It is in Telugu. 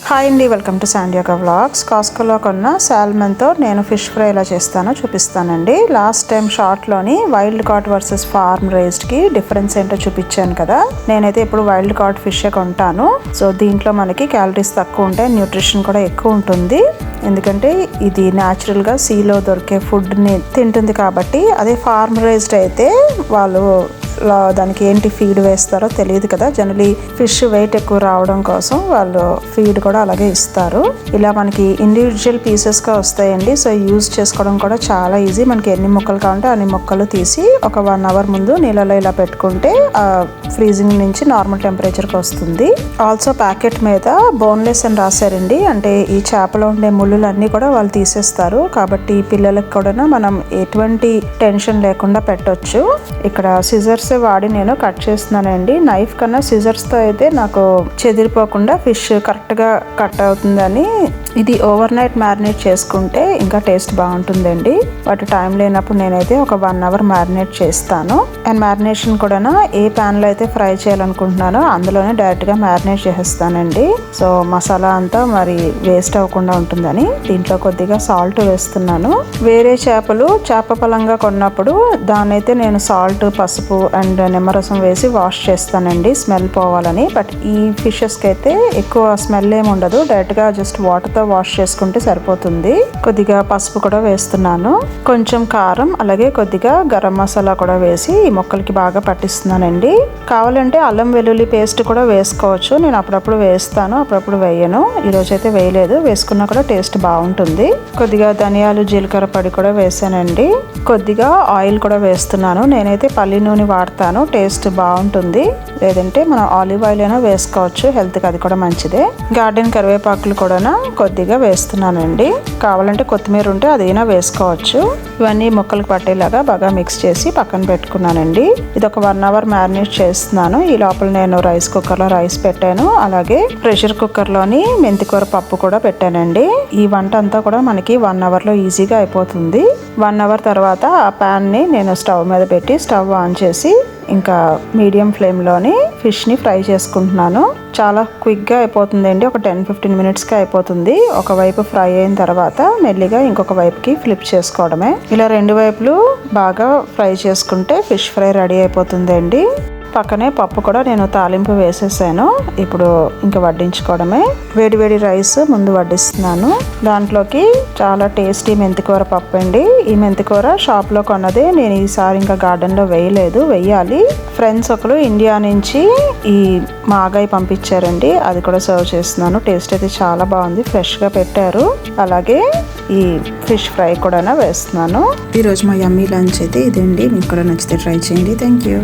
హాయ్ అండి, వెల్కమ్ టు శాండియాగా వ్లాగ్స్. కాస్కోలో కొన్న సాల్మన్తో నేను ఫిష్ ఫ్రై ఎలా చేస్తానో చూపిస్తానండి. లాస్ట్ టైం షార్ట్లోని వైల్డ్ కాట్ వర్సెస్ ఫార్మ్ రేస్డ్కి డిఫరెన్స్ ఏంటో చూపించాను కదా. నేనైతే ఇప్పుడు వైల్డ్ కాట్ ఫిషే కొంటాను. సో దీంట్లో మనకి క్యాలరీస్ తక్కువ ఉంటాయి, న్యూట్రిషన్ కూడా ఎక్కువ ఉంటుంది. ఎందుకంటే ఇది న్యాచురల్గా సీలో దొరికే ఫుడ్ని తింటుంది కాబట్టి. అదే ఫార్మ్ రేస్డ్ అయితే వాళ్ళు దానికి ఏంటి ఫీడ్ వేస్తారో తెలియదు కదా. జనరలీ ఫిష్ వెయిట్ ఎక్కువ రావడం కోసం వాళ్ళు ఫీడ్ కూడా అలాగే ఇస్తారు. ఇలా మనకి ఇండివిజువల్ పీసెస్గా వస్తాయండి. సో యూజ్ చేసుకోవడం కూడా చాలా ఈజీ. మనకి ఎన్ని ముక్కలు కావాలంటే అన్ని ముక్కలు తీసి ఒక 1 అవర్ ముందు నీళ్ళలో ఇలా పెట్టుకుంటే ఫ్రీజింగ్ నుంచి నార్మల్ టెంపరేచర్కి వస్తుంది. ఆల్సో ప్యాకెట్ మీద బోన్లెస్ అని రాశారండి. అంటే ఈ చేపలో ఉండే ముళ్ళులన్నీ కూడా వాళ్ళు తీసేస్తారు కాబట్టి పిల్లలకు కూడా మనం ఎటువంటి టెన్షన్ లేకుండా పెట్టొచ్చు. ఇక్కడ సిజర్స్ వాడి నేను కట్ చేస్తున్నానండి. నైఫ్ కన్నా సిజర్స్తో అయితే నాకు చెదిరిపోకుండా ఫిష్ కరెక్ట్గా కట్ అవుతుందని. ఇది ఓవర్ నైట్ మ్యారినేట్ చేసుకుంటే ఇంకా టేస్ట్ బాగుంటుందండి. బట్ టైం లేనప్పుడు నేనైతే ఒక 1 అవర్ మ్యారినేట్ చేస్తాను. అండ్ మ్యారినేషన్ కూడా ఏ ప్యాన్లో అయితే ఫ్రై చేయాలనుకుంటున్నానో అందులోనే డైరెక్ట్గా మ్యారినేట్ చేసేస్తానండి. సో మసాలా అంతా మరి వేస్ట్ అవ్వకుండా ఉంటుందని దీంట్లో కొద్దిగా సాల్ట్ వేస్తున్నాను. వేరే చేపలు చేప పలంగా కొన్నప్పుడు దాన్నైతే నేను సాల్ట్, పసుపు అండ్ నిమ్మరసం వేసి వాష్ చేస్తానండి, స్మెల్ పోవాలని. బట్ ఈ ఫిషెస్కి అయితే ఎక్కువ స్మెల్ ఏమి ఉండదు. డైరెక్ట్గా జస్ట్ వాటర్తో వాష్ చేసుకుంటే సరిపోతుంది. కొద్దిగా పసుపు కూడా వేస్తున్నాను, కొంచెం కారం, అలాగే కొద్దిగా గరం మసాలా కూడా వేసి ఈ మొక్కలకి బాగా పట్టిస్తున్నానండి. కావాలంటే అల్లం వెల్లుల్లి పేస్ట్ కూడా వేసుకోవచ్చు. నేను అప్పుడప్పుడు వేస్తాను, అప్పుడప్పుడు వేయను. ఈరోజు అయితే వేయలేదు. వేసుకున్నా కూడా టేస్ట్ బాగుంటుంది. కొద్దిగా ధనియాలు, జీలకర్ర పొడి కూడా వేసానండి. కొద్దిగా ఆయిల్ కూడా వేస్తున్నాను. నేనైతే పల్లి నూనె వాడతాను, టేస్ట్ బాగుంటుంది. లేదంటే మనం ఆలివ్ ఆయిల్ అయినా వేసుకోవచ్చు, హెల్త్కి అది కూడా మంచిదే. గార్డెన్ కరివేపాకులు కూడా కొద్దిగా వేస్తున్నానండి. కావాలంటే కొత్తిమీర ఉంటే అదైనా వేసుకోవచ్చు. ఇవన్నీ ముక్కలకు పట్టేలాగా బాగా మిక్స్ చేసి పక్కన పెట్టుకున్నానండి. ఇది ఒక 1 అవర్ మ్యారినేట్ చేస్తున్నాను. ఈ లోపల నేను రైస్ కుక్కర్లో రైస్ పెట్టాను, అలాగే ప్రెషర్ కుక్కర్లోని మెంతికూర పప్పు కూడా పెట్టానండి. ఈ వంట అంతా కూడా మనకి 1 అవర్లో ఈజీగా అయిపోతుంది. 1 అవర్ తర్వాత ఆ ప్యాన్ని నేను స్టవ్ మీద పెట్టి స్టవ్ ఆన్ చేసి ఇంకా మీడియం ఫ్లేమ్లోని ఫిష్ని ఫ్రై చేసుకుంటున్నాను. చాలా క్విక్గా అయిపోతుందండి. ఒక 10-15 మినిట్స్కి అయిపోతుంది. ఒకవైపు ఫ్రై అయిన తర్వాత మెల్లిగా ఇంకొక వైపుకి ఫ్లిప్ చేసుకోవడమే. ఇలా 2 వైపులు బాగా ఫ్రై చేసుకుంటే ఫిష్ ఫ్రై రెడీ అయిపోతుందండి. పక్కనే పప్పు కూడా నేను తాలింపు వేసేసాను. ఇప్పుడు ఇంకా వడ్డించుకోవడమే. వేడి రైస్ ముందు వడ్డిస్తున్నాను. దాంట్లోకి చాలా టేస్టీ మెంతికూర పప్పు అండి. ఈ మెంతికూర షాప్లో కొన్నదే, నేను ఈసారి ఇంకా గార్డెన్లో వేయలేదు, వేయాలి. ఫ్రెండ్స్ ఒకరు ఇండియా నుంచి ఈ మాగాయి పంపించారండి, అది కూడా సర్వ్ చేస్తున్నాను. టేస్ట్ అయితే చాలా బాగుంది, ఫ్రెష్గా పెట్టారు. అలాగే ఈ ఫిష్ ఫ్రై కూడా వేస్తున్నాను. ఈరోజు మా యమ్మీ లంచ్ అయితే ఇదండి. మీకు కూడా నచ్చితే ట్రై చేయండి. Thank you.